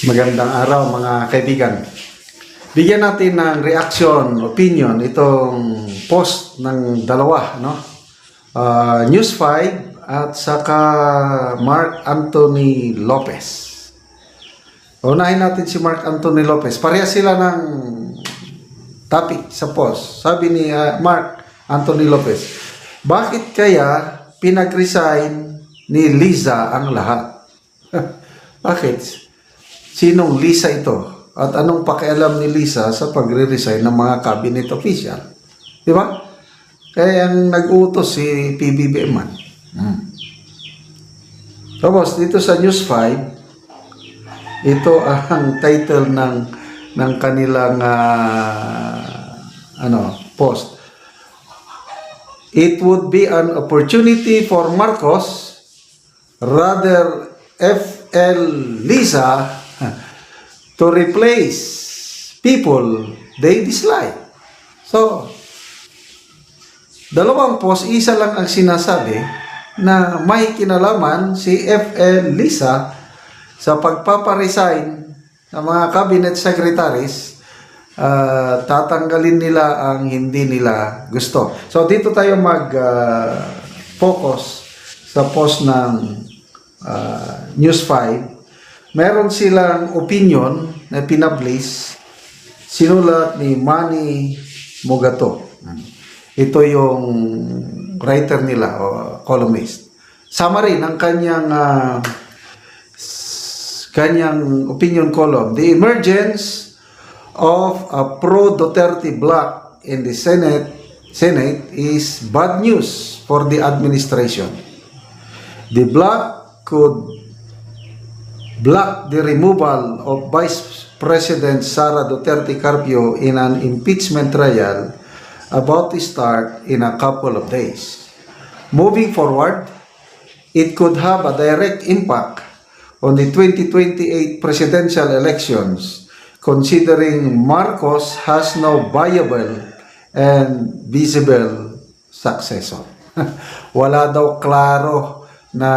Magandang araw mga kaibigan. Bigyan natin ng reaction, opinion itong post ng dalawa, no? News 5 at saka Mark Anthony Lopez. Unahin natin si Mark Anthony Lopez. Pareha sila ng topic sa post. Sabi ni Mark Anthony Lopez, bakit kaya pinag-resign ni Liza ang lahat? Bakit? Sinong Liza ito? At anong pakialam ni Liza sa pagre-resign ng mga cabinet official? Di ba? Kaya ang nag-utos si PBBM man. Tapos dito sa News 5, ito ang title ng kanilang post. It would be an opportunity for Marcos, rather FL Liza, to replace people they dislike. So, dalawang post, isa lang ang sinasabi na may kinalaman si FL Liza sa pagpaparesign ng mga cabinet secretaries. Tatanggalin nila ang hindi nila gusto. So, dito tayo mag-focus sa post ng News 5. Meron silang opinion na pinablish, sinulat ni Manny Mogato. Ito yung writer nila o columnist. Summary ng kanyang opinion column. The emergence of a pro-Duterte bloc in the Senate is bad news for the administration. The bloc could block the removal of Vice President Sara Duterte Carpio in an impeachment trial about to start in a couple of days. Moving forward, it could have a direct impact on the 2028 presidential elections, considering Marcos has no viable and visible successor. Wala daw klaro na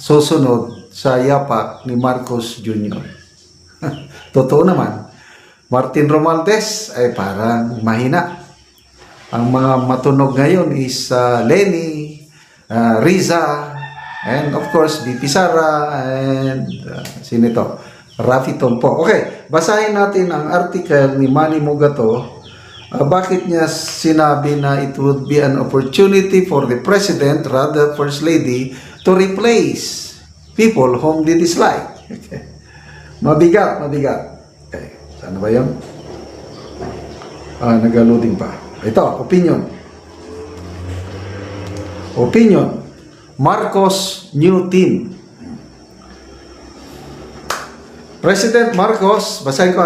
susunod sa yapak ni Marcos Jr. Totoo naman, Martin Romualdez ay parang mahina. Ang mga matunog ngayon is Leni, Riza, and of course, BP Sara, and sino ito? Rafi Tulfo. Okay, basahin natin ang article ni Manny Mogato. Bakit niya sinabi na it would be an opportunity for the President, rather First Lady, to replace people whom they dislike. Okay. Mabigat. Okay. Saan ba yun? Nag-loading pa. Ito, opinion. Marcos new team. President Marcos, basahin ko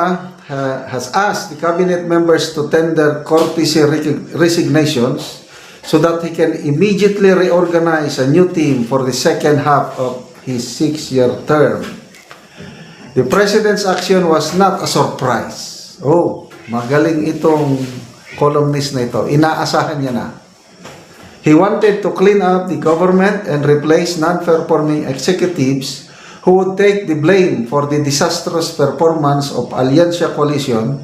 has asked the cabinet members to tender courtesy resignations so that he can immediately reorganize a new team for the second half of his 6-year term. The president's action was not a surprise. Oh, magaling itong columnist na ito. Inaasahan niya na. He wanted to clean up the government and replace non-performing executives who would take the blame for the disastrous performance of Alianza Coalition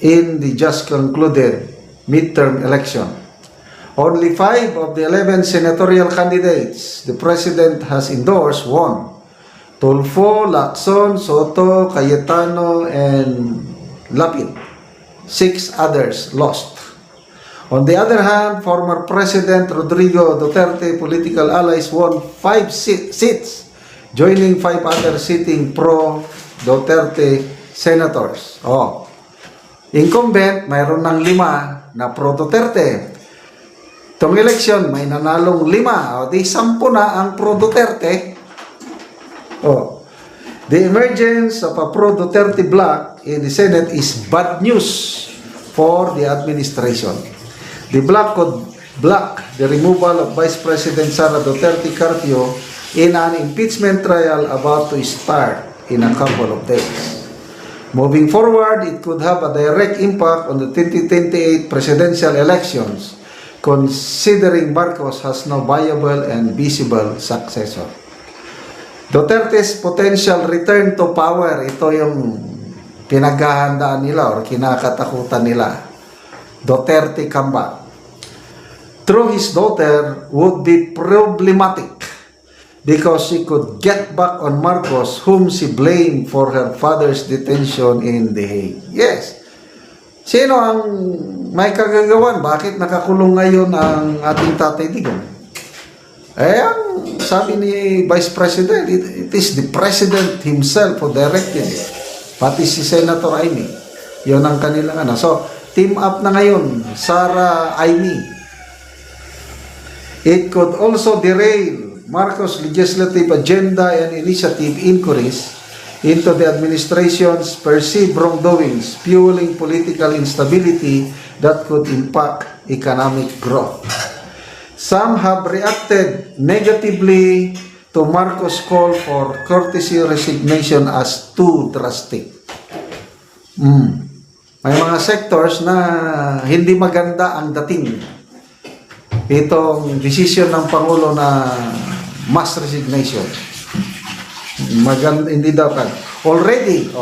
in the just concluded midterm election. Only 5 of the 11 senatorial candidates the President has endorsed won. Tulfo, Lacson, Soto, Cayetano, and Lapid. 6 others lost. On the other hand, former President Rodrigo Duterte political allies won 5 seats, joining 5 other sitting pro-Duterte senators. Incumbent, mayroon ng 5 na pro-Duterte. Itong election, may nanalong 5. Di 10 na ang pro-Duterte. The emergence of a pro-Duterte bloc in the Senate is bad news for the administration. The bloc could block the removal of Vice President Sara Duterte Carpio in an impeachment trial about to start in a couple of days. Moving forward, it could have a direct impact on the 2028 presidential elections, considering Marcos has no viable and visible successor. Duterte's potential return to power, ito yung pinaghahandaan nila or kinakatakutan nila. Duterte comeback through his daughter would be problematic because she could get back on Marcos, whom she blamed for her father's detention in The Hague. Yes. Sino ang may kagagawan? Bakit nakakulong ngayon ang ating Tatay Digong? Ang sabi ni Vice President, it is the President himself who directed it. Pati si Senator Amy. Yun ang kanilang So, team up na ngayon, Sara Amy. It could also derail Marcos' legislative agenda and initiative inquiries into the administration's perceived wrongdoings, fueling political instability that could impact economic growth. Some have reacted negatively to Marcos' call for courtesy resignation as too drastic. May mga sectors na hindi maganda ang dating. Itong decision ng Pangulo na mass resignation. Hindi daw kan. Already,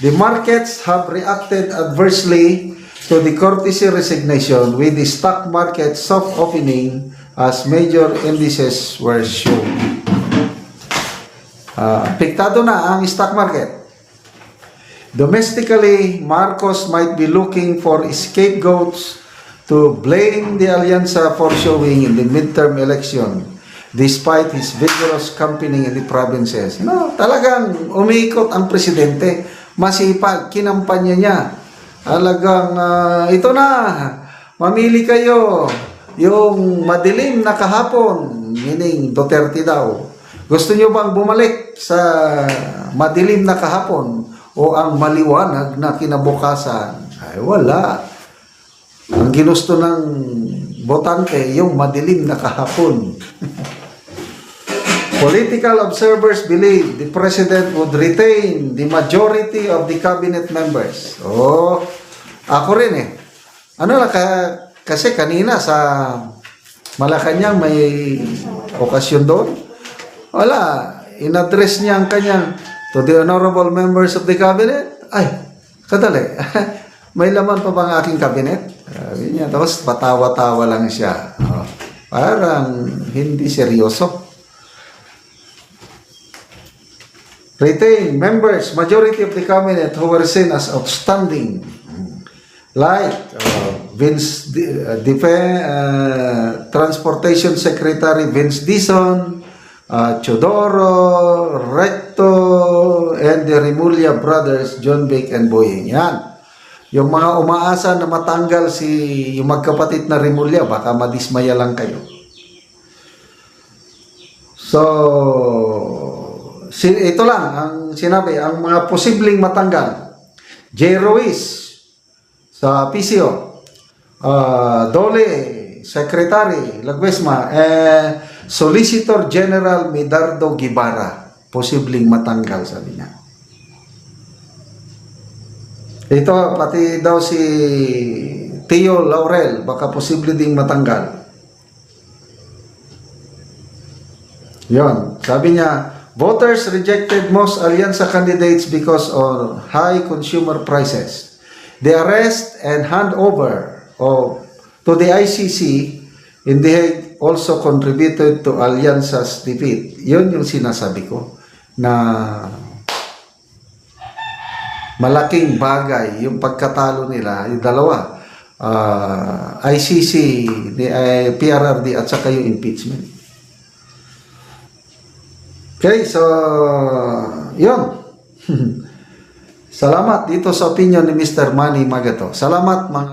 the markets have reacted adversely to the courtesy resignation, with the stock market soft opening as major indices were shown. Apektado na ang stock market. Domestically, Marcos might be looking for scapegoats to blame the Alianza for showing in the midterm election, despite his vigorous campaigning in the provinces. Talagang umiikot ang presidente. Masipag, kinampanya niya. Talagang, ito na, mamili kayo. Yung madilim na kahapon, meaning Duterte daw. Gusto niyo bang bumalik sa madilim na kahapon o ang maliwanag na kinabukasan? Ay, wala. Ang ginusto ng botante, yung madilim na kahapon. Political observers believe the president would retain the majority of the cabinet members. Ako rin kasi kanina sa Malacanang may okasyon doon. Wala, in-address niya ang kanyang to the honorable members of the cabinet. Ay, kadali. May laman pa bang aking cabinet? Sabi niya, tapos patawa-tawa lang siya. Parang hindi seryoso. Retain members, majority of the cabinet who were seen as outstanding, like Transportation Secretary Vince Dizon, Chodoro, Recto, and the Remulla brothers, John Vic and Boying. Yan. Yung mga umaasa na matanggal yung magkapatid na Remulla, baka madismaya lang kayo. Ito lang ang sinabi, ang mga posibleng matanggal. J. Ruiz sa PCO, Dole, Secretary Laguesma, Solicitor General Medardo Guevara, posibleng matanggal, sabi niya. Ito, pati daw si Tio Laurel, baka posible ding matanggal. Yon, sabi niya, voters rejected most Alianza candidates because of high consumer prices. The arrest and handover to the ICC in The Hague also contributed to Alianza's defeat. Yun yung sinasabi ko na malaking bagay yung pagkatalo nila, yung dalawa, ICC, PRRD at saka yung impeachment. Okay, so yun. Salamat dito sa opinion ni Mr. Manny Magato. Salamat mga